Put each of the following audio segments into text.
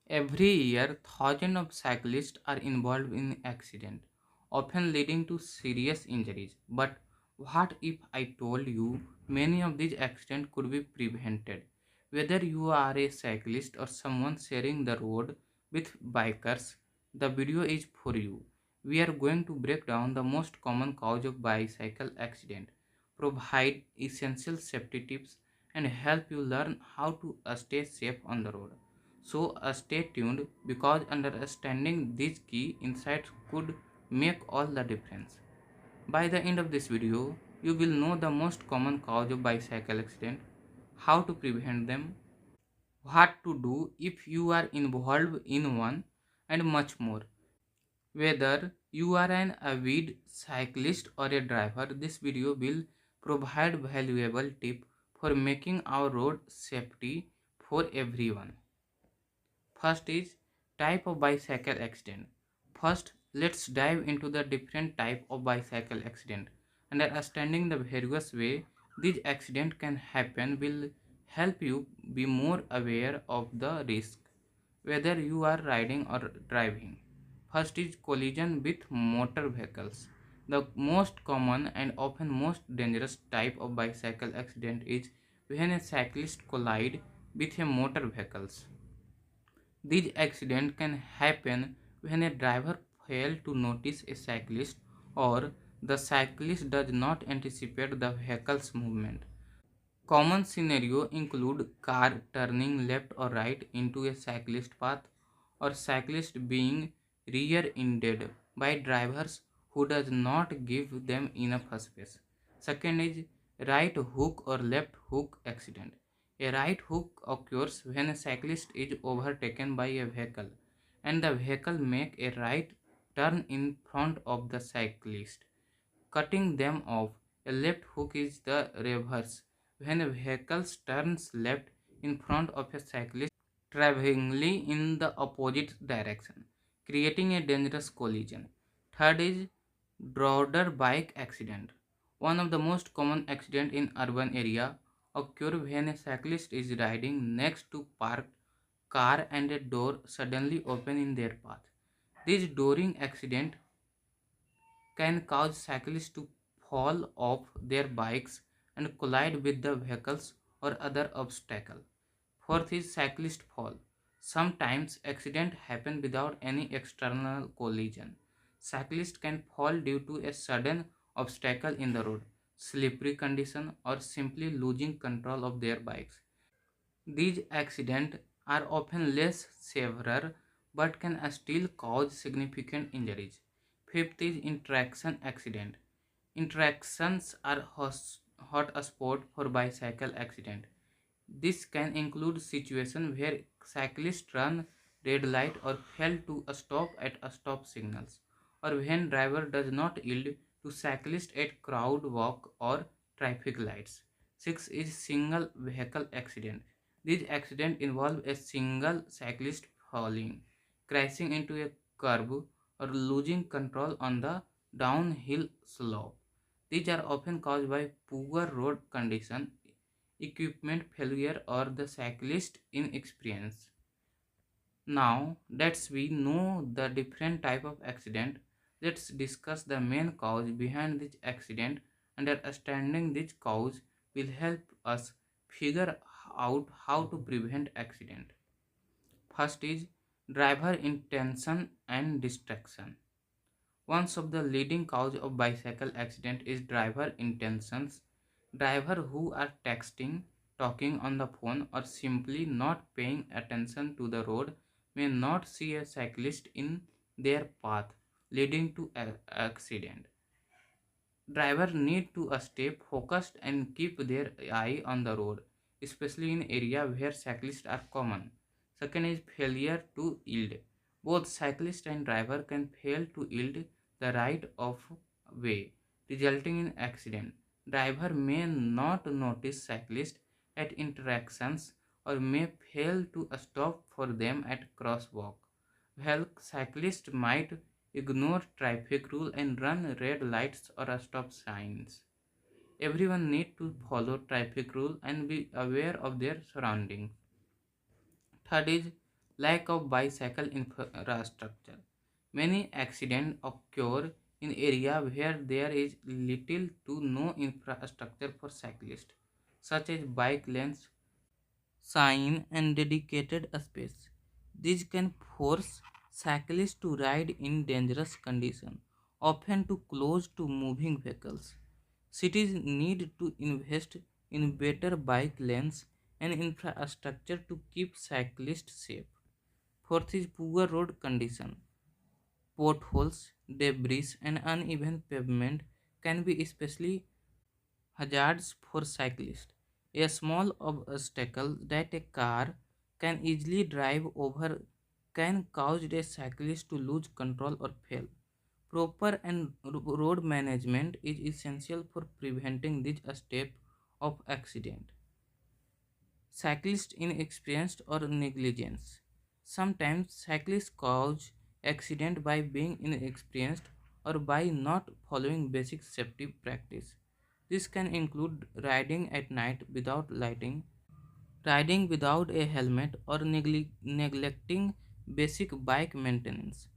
Every year, thousands of cyclists are involved in accidents, often leading to serious injuries. But what if I told you many of these accidents could be prevented? Whether you are a cyclist or someone sharing the road with bikers, the video is for you. We are going to break down the most common cause of bicycle accident, provide essential safety tips, and help you learn how to stay safe on the road. So stay tuned because understanding these key insights could make all the difference. By the end of this video, you will know the most common cause of bicycle accident, how to prevent them, what to do if you are involved in one, and much more. Whether you are an avid cyclist or a driver, this video will provide valuable tips for making our road safety for everyone. First is type of bicycle accident. First, let's dive into the different type of bicycle accident. Understanding the various way these accidents can happen will help you be more aware of the risk, whether you are riding or driving. First is collision with motor vehicles. The most common and often most dangerous type of bicycle accident is when a cyclist collide with a motor vehicles. These accidents can happen when a driver fails to notice a cyclist or the cyclist does not anticipate the vehicle's movement. Common scenarios include car turning left or right into a cyclist path or cyclist being rear-ended by drivers who does not give them enough space. Second is right hook or left hook accident. A right hook occurs when a cyclist is overtaken by a vehicle and the vehicle make a right turn in front of the cyclist, cutting them off. A left hook is the reverse, when a vehicle turns left in front of a cyclist traveling in the opposite direction, creating a dangerous collision. Third is broader bike accident. One of the most common accidents in urban area occur when a cyclist is riding next to parked car and a door suddenly open in their path. This dooring accident can cause cyclists to fall off their bikes and collide with the vehicles or other obstacles. Fourth is cyclist fall. Sometimes accidents happen without any external collision. Cyclists can fall due to a sudden obstacle in the road, slippery condition, or simply losing control of their bikes. These accidents are often less severe but can still cause significant injuries. Fifth is interaction accident. Interactions are hot spot for bicycle accident. This can include situations where cyclists run red light or fail to stop at stop signals, or when driver does not yield to cyclists at crowd walk or traffic lights. 6 is single vehicle accident. These accidents involve a single cyclist falling, crashing into a curb, or losing control on the downhill slope. These are often caused by poor road condition, equipment failure, or the cyclist inexperience. Now that we know the different type of accident, let's discuss the main cause behind this accident. Understanding this cause will help us figure out how to prevent accident. First is driver intention and distraction. One of the leading cause of bicycle accident is driver intentions. Driver who are texting, talking on the phone, or simply not paying attention to the road may not see a cyclist in their path, leading to an accident. Driver need to stay focused and keep their eye on the road, especially in area where cyclists are common. Second is failure to yield. Both cyclist and driver can fail to yield the right of way, resulting in accident. Driver may not notice cyclist at interactions or may fail to stop for them at crosswalk, while cyclists might ignore traffic rule and run red lights or stop signs. Everyone need to follow traffic rule and be aware of their surroundings. Third is Lack of bicycle infrastructure. Many accidents occur in areas where there is little to no infrastructure for cyclists, such as bike lanes, sign, and dedicated space. These can force cyclists to ride in dangerous conditions, often too close to moving vehicles. Cities need to invest in better bike lanes and infrastructure to keep cyclists safe. Fourth is poor road condition. Potholes, debris, and uneven pavement can be especially hazards for cyclists. A small obstacle that a car can easily drive over can cause a cyclist to lose control or fail. Proper and road management is essential for preventing this step of accident. Cyclists inexperienced or negligence. Sometimes cyclists cause accident by being inexperienced or by not following basic safety practice. This can include riding at night without lighting, riding without a helmet, or neglecting basic bike maintenance.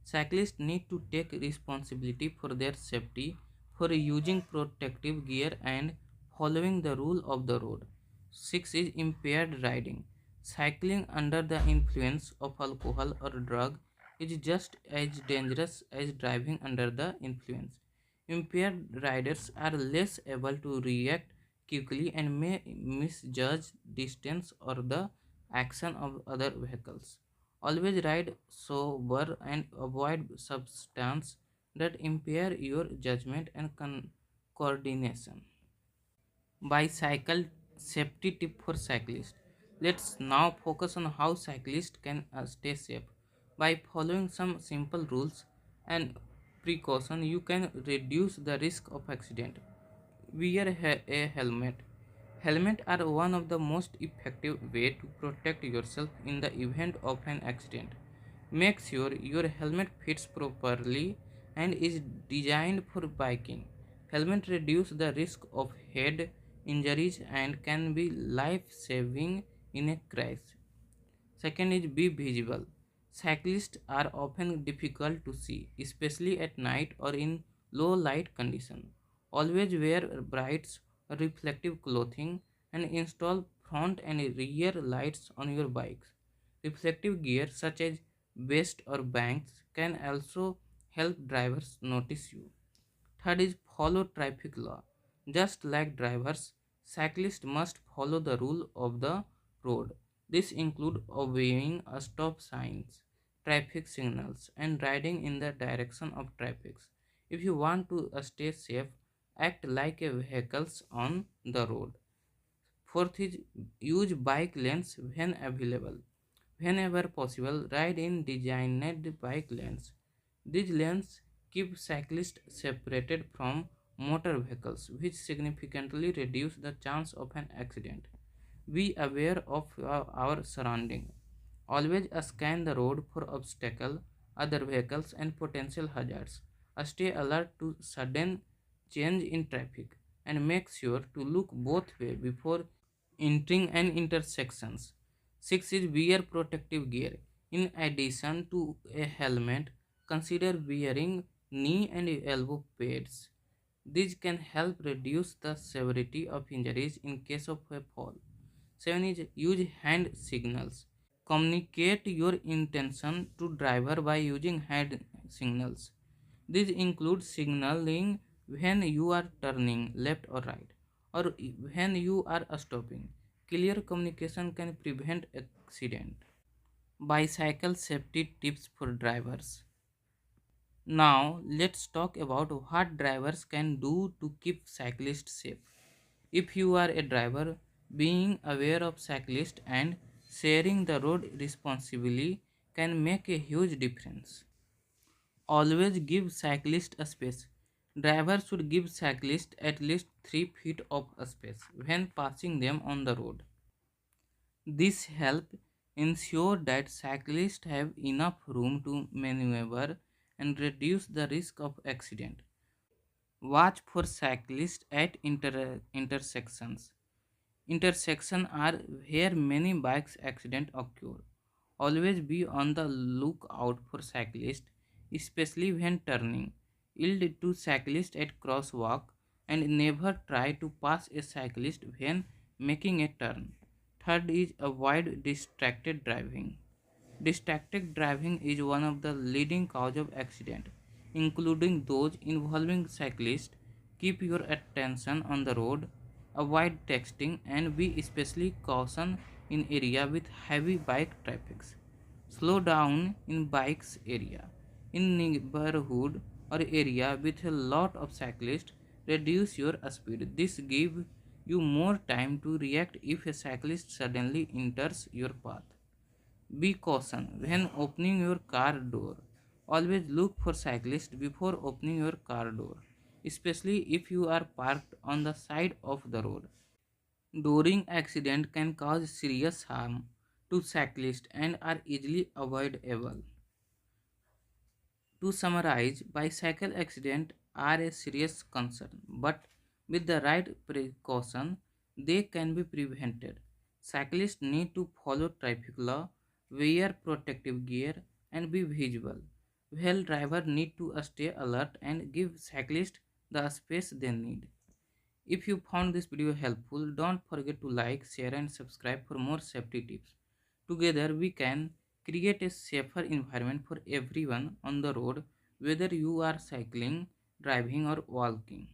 Cyclists need to take responsibility for their safety for using protective gear and following the rule of the road. 6 is impaired riding. Cycling under the influence of alcohol or drug is just as dangerous as driving under the influence. Impaired riders are less able to react quickly and may misjudge distance or the action of other vehicles. Always ride sober and avoid substances that impair your judgment and coordination. Bicycle safety tip for cyclists. Let's now focus on how cyclists can stay safe. By following some simple rules and precaution, you can reduce the risk of accident. Wear a helmet. Helmets are one of the most effective way to protect yourself in the event of an accident. Make sure your helmet fits properly and is designed for biking. Helmet reduce the risk of head injuries and can be life-saving in a crash. Second is be visible. Cyclists are often difficult to see, especially at night or in low light conditions. Always wear bright reflective clothing and install front and rear lights on your bikes. Reflective gear such as vest or banks can also help drivers notice you. Third is follow traffic law. Just like drivers, cyclists must follow the rule of the road. This includes obeying a stop signs, traffic signals, and riding in the direction of traffic. If you want to stay safe, act like a vehicles on the road. Fourth is use bike lanes when available. Whenever possible, ride in designated bike lanes. These lanes keep cyclists separated from motor vehicles, which significantly reduce the chance of an accident. Be aware of our surrounding. Always scan the road for obstacles, other vehicles, and potential hazards. Stay alert to sudden change in traffic and make sure to look both way before entering an intersections. 6 is wear protective gear. In addition to a helmet, consider wearing knee and elbow pads. These can help reduce the severity of injuries in case of a fall. 7 is use hand signals. Communicate your intention to driver by using hand signals. This includes signaling when you are turning left or right or when you are stopping. Clear communication can prevent accident. Bicycle safety tips for drivers. Now let's talk about what drivers can do to keep cyclists safe. If you are a driver, being aware of cyclists and sharing the road responsibly can make a huge difference. Always give cyclists a space. Drivers should give cyclists at least 3 feet of space when passing them on the road. This helps ensure that cyclists have enough room to maneuver and reduce the risk of accident. Watch for cyclists at intersections. Intersections are where many bikes accidents occur. Always be on the lookout for cyclists, especially when turning. Yield to cyclists at crosswalk and never try to pass a cyclist when making a turn. Third is avoid distracted driving. Distracted driving is one of the leading cause of accident, including those involving cyclists. Keep your attention on the road, avoid texting, and be especially caution in area with heavy bike traffic. Slow down in bikes area. In neighborhood or area with a lot of cyclists, reduce your speed. This gives you more time to react if a cyclist suddenly enters your path. Be caution when opening your car door. Always look for cyclists before opening your car door, especially if you are parked on the side of the road. During accident can cause serious harm to cyclists and are easily avoidable. To summarize, bicycle accidents are a serious concern, but with the right precaution, they can be prevented. Cyclists need to follow traffic law, wear protective gear, and be visible. While drivers need to stay alert and give cyclists the space they need. If you found this video helpful, don't forget to like, share, and subscribe for more safety tips. Together, we can create a safer environment for everyone on the road, whether you are cycling, driving, or walking.